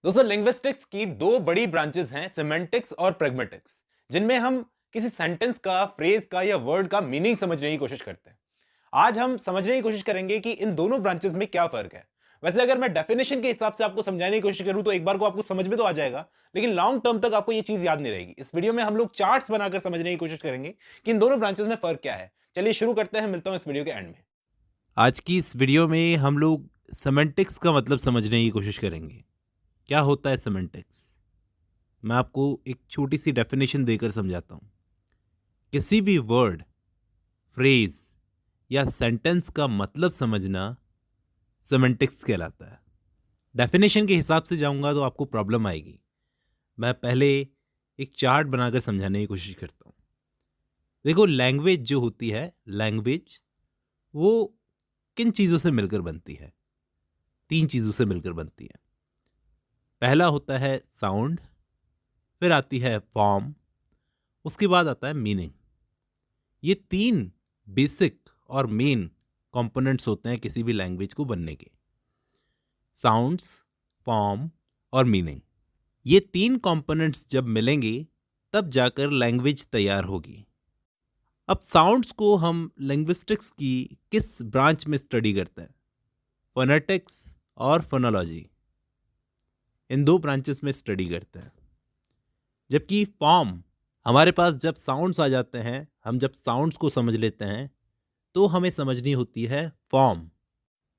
दोस्तों लिंग्विस्टिक्स की दो बड़ी ब्रांचेस हैं, सिमेंटिक्स और प्रैग्मेटिक्स, जिनमें हम किसी सेंटेंस का, फ्रेज का या वर्ड का मीनिंग समझने की कोशिश करते हैं। आज हम समझने की कोशिश करेंगे कि इन दोनों ब्रांचेस में क्या फर्क है। वैसे अगर मैं डेफिनेशन के हिसाब से आपको समझाने की कोशिश करूं तो एक बार को आपको समझ में तो आ जाएगा, लेकिन लॉन्ग टर्म तक आपको ये चीज याद नहीं रहेगी। इस वीडियो में हम लोग चार्ट्स बनाकर समझने की कोशिश करेंगे कि इन दोनों ब्रांचेस में फर्क क्या है। चलिए शुरू करते हैं, मिलता हूं इस वीडियो के एंड में। आज की इस वीडियो में हम लोग सेमेंटिक्स का मतलब समझने की कोशिश करेंगे। क्या होता है सेमेंटिक्स? मैं आपको एक छोटी सी डेफिनेशन देकर समझाता हूँ। किसी भी वर्ड, फ्रेज या सेंटेंस का मतलब समझना सेमेंटिक्स कहलाता है। डेफिनेशन के हिसाब से जाऊंगा तो आपको प्रॉब्लम आएगी। मैं पहले एक चार्ट बनाकर समझाने की कोशिश करता हूँ। देखो, लैंग्वेज जो होती है, लैंग्वेज वो किन चीज़ों से मिलकर बनती है? तीन चीज़ों से मिलकर बनती है। पहला होता है साउंड, फिर आती है फॉर्म, उसके बाद आता है मीनिंग। ये तीन बेसिक और मेन कंपोनेंट्स होते हैं किसी भी लैंग्वेज को बनने के। साउंड्स, फॉर्म और मीनिंग, ये तीन कंपोनेंट्स जब मिलेंगे तब जाकर लैंग्वेज तैयार होगी। अब साउंड्स को हम लिंग्विस्टिक्स की किस ब्रांच में स्टडी करते हैं? फोनेटिक्स और फोनोलॉजी, इन दो ब्रांचेस में स्टडी करते हैं। जबकि फॉर्म, हमारे पास जब साउंड्स आ जाते हैं, हम जब साउंड्स को समझ लेते हैं तो हमें समझनी होती है फॉर्म।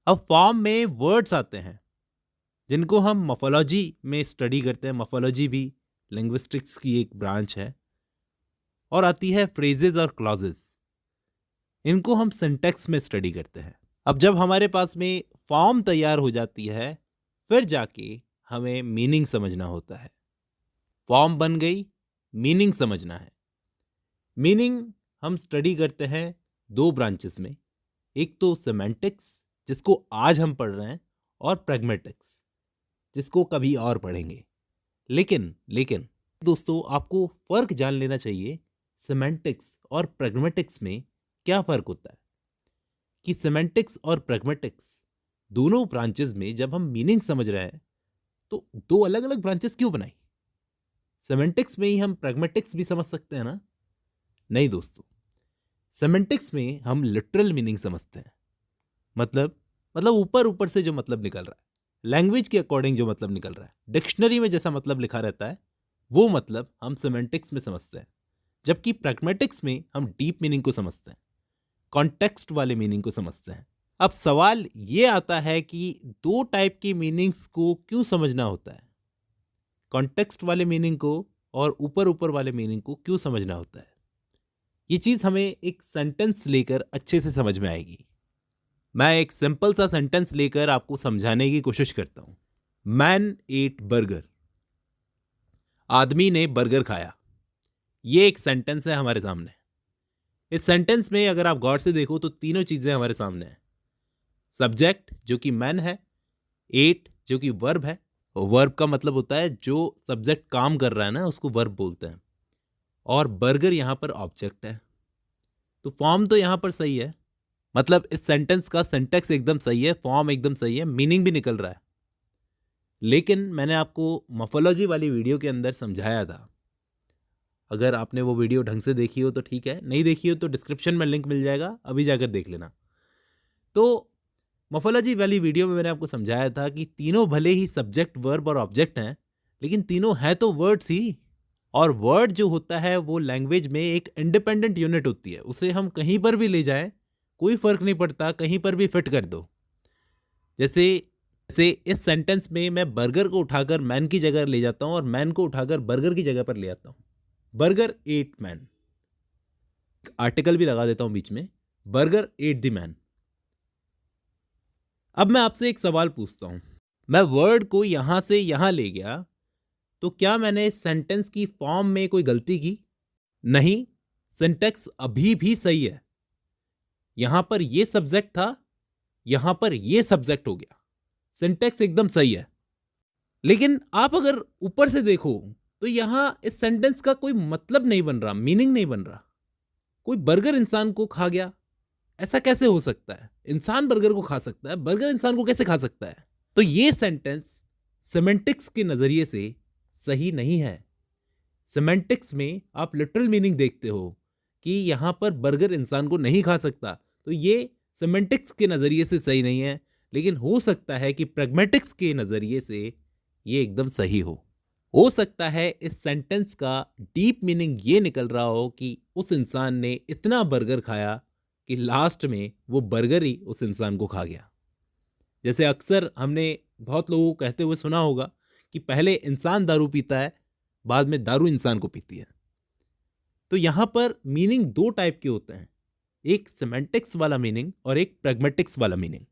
अब फॉर्म में वर्ड्स आते हैं जिनको हम मॉर्फोलॉजी में स्टडी करते हैं। मॉर्फोलॉजी भी लिंग्विस्टिक्स की एक ब्रांच है। और आती है फ्रेजेस और क्लॉजेस, इनको हम सिंटैक्स में स्टडी करते हैं। अब जब हमारे पास में फॉर्म तैयार हो जाती है, फिर जाके हमें मीनिंग समझना होता है। फॉर्म बन गई, मीनिंग समझना है। मीनिंग हम स्टडी करते हैं दो ब्रांचेस में। एक तो सेमेंटिक्स, जिसको आज हम पढ़ रहे हैं, और प्रैग्मेटिक्स, जिसको कभी और पढ़ेंगे। लेकिन दोस्तों, आपको फर्क जान लेना चाहिए सेमेंटिक्स और प्रैग्मेटिक्स में क्या फर्क होता है। कि सेमेंटिक्स और प्रैग्मेटिक्स दोनों ब्रांचेस में जब हम मीनिंग समझ रहे हैं तो दो अलग अलग ब्रांचेस क्यों बनाई? सेमेंटिक्स में ही हम प्रैग्मेटिक्स भी समझ सकते हैं ना? नहीं दोस्तों, सेमेंटिक्स में हम लिटरल मीनिंग समझते हैं। मतलब ऊपर ऊपर से जो मतलब निकल रहा है, लैंग्वेज के अकॉर्डिंग जो मतलब निकल रहा है, डिक्शनरी में जैसा मतलब लिखा रहता है, वो मतलब हम सेमेंटिक्स में समझते हैं। जबकि प्रैग्मेटिक्स में हम डीप मीनिंग को समझते हैं, कॉन्टेक्स्ट वाले मीनिंग को समझते हैं। अब सवाल ये आता है कि दो टाइप की मीनिंग्स को क्यों समझना होता है? कॉन्टेक्स्ट वाले मीनिंग को और ऊपर ऊपर वाले मीनिंग को क्यों समझना होता है? ये चीज़ हमें एक सेंटेंस लेकर अच्छे से समझ में आएगी। मैं एक सिंपल सा सेंटेंस लेकर आपको समझाने की कोशिश करता हूँ। मैन एट बर्गर, आदमी ने बर्गर खाया। ये एक सेंटेंस है हमारे सामने। इस सेंटेंस में अगर आप गौर से देखो तो तीनों चीज़ें हमारे सामने हैं। सब्जेक्ट जो कि मैन है, एट जो कि वर्ब है, वर्ब का मतलब होता है जो सब्जेक्ट काम कर रहा है ना, उसको वर्ब बोलते हैं, और बर्गर यहाँ पर ऑब्जेक्ट है। तो फॉर्म तो यहाँ पर सही है, मतलब इस सेंटेंस का सिंटैक्स एकदम सही है, फॉर्म एकदम सही है, मीनिंग भी निकल रहा है। लेकिन मैंने आपको मॉर्फोलॉजी वाली वीडियो के अंदर समझाया था। अगर आपने वो वीडियो ढंग से देखी हो तो ठीक है, नहीं देखी हो तो डिस्क्रिप्शन में लिंक मिल जाएगा, अभी जाकर देख लेना। तो मॉर्फोलॉजी वाली वीडियो में मैंने आपको समझाया था कि तीनों भले ही सब्जेक्ट, वर्ब और ऑब्जेक्ट हैं, लेकिन तीनों हैं तो वर्ड्स ही। और वर्ड जो होता है वो लैंग्वेज में एक इंडिपेंडेंट यूनिट होती है। उसे हम कहीं पर भी ले जाएं, कोई फर्क नहीं पड़ता, कहीं पर भी फिट कर दो। जैसे जैसे इस सेंटेंस में मैं बर्गर को उठाकर मैन की जगह ले जाता हूं और मैन को उठाकर बर्गर की जगह पर ले आता हूं। बर्गर एट मैन, आर्टिकल भी लगा देता हूं बीच में, बर्गर एट द मैन। अब मैं आपसे एक सवाल पूछता हूं। मैं वर्ड को यहां से यहां ले गया, तो क्या मैंने इस सेंटेंस की फॉर्म में कोई गलती की? नहीं, सिंटैक्स अभी भी सही है। यहां पर ये सब्जेक्ट था, यहां पर ये सब्जेक्ट हो गया, सिंटैक्स एकदम सही है। लेकिन आप अगर ऊपर से देखो तो यहां इस सेंटेंस का कोई मतलब नहीं बन रहा, मीनिंग नहीं बन रहा। कोई बर्गर इंसान को खा गया, ऐसा कैसे हो सकता है? इंसान बर्गर को खा सकता है, बर्गर इंसान को कैसे खा सकता है? तो ये सेंटेंस सेमेंटिक्स के नज़रिए से सही नहीं है। सेमेंटिक्स में आप लिटरल मीनिंग देखते हो कि यहाँ पर बर्गर इंसान को नहीं खा सकता, तो ये सेमेंटिक्स के नज़रिए से सही नहीं है। लेकिन हो सकता है कि प्रैग्मेटिक्स के नज़रिए से ये एकदम सही हो सकता है इस सेंटेंस का डीप मीनिंग ये निकल रहा हो कि उस इंसान ने इतना बर्गर खाया कि लास्ट में वो बर्गर ही उस इंसान को खा गया। जैसे अक्सर हमने बहुत लोगों को कहते हुए सुना होगा कि पहले इंसान दारू पीता है, बाद में दारू इंसान को पीती है। तो यहाँ पर मीनिंग दो टाइप के होते हैं, एक सेमेंटिक्स वाला मीनिंग और एक प्रैग्मेटिक्स वाला मीनिंग।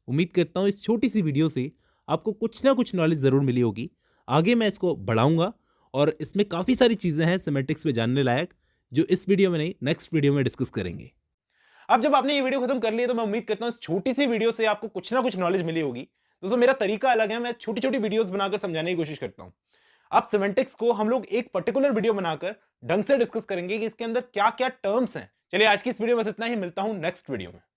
उम्मीद करता हूँ इस छोटी सी वीडियो से आपको कुछ ना कुछ नॉलेज ज़रूर मिली होगी। आगे मैं इसको बढ़ाऊंगा और इसमें काफ़ी सारी चीज़ें हैं सेमेंटिक्स में जानने लायक, जो इस वीडियो में नहीं नेक्स्ट वीडियो में डिस्कस करेंगे। अब जब आपने ये वीडियो खत्म कर लिया तो मैं उम्मीद करता हूँ इस छोटी सी वीडियो से आपको कुछ ना कुछ नॉलेज मिली होगी। दोस्तों मेरा तरीका अलग है, मैं छोटी छोटी वीडियोस बनाकर समझाने की कोशिश करता हूँ। अब सिमेंटिक्स को हम लोग एक पर्टिकुलर वीडियो बनाकर ढंग से डिस्कस करेंगे कि इसके अंदर क्या क्या टर्म्स हैं। चलिए आज की इस वीडियो में बस इतना ही, मिलता हूं नेक्स्ट वीडियो में।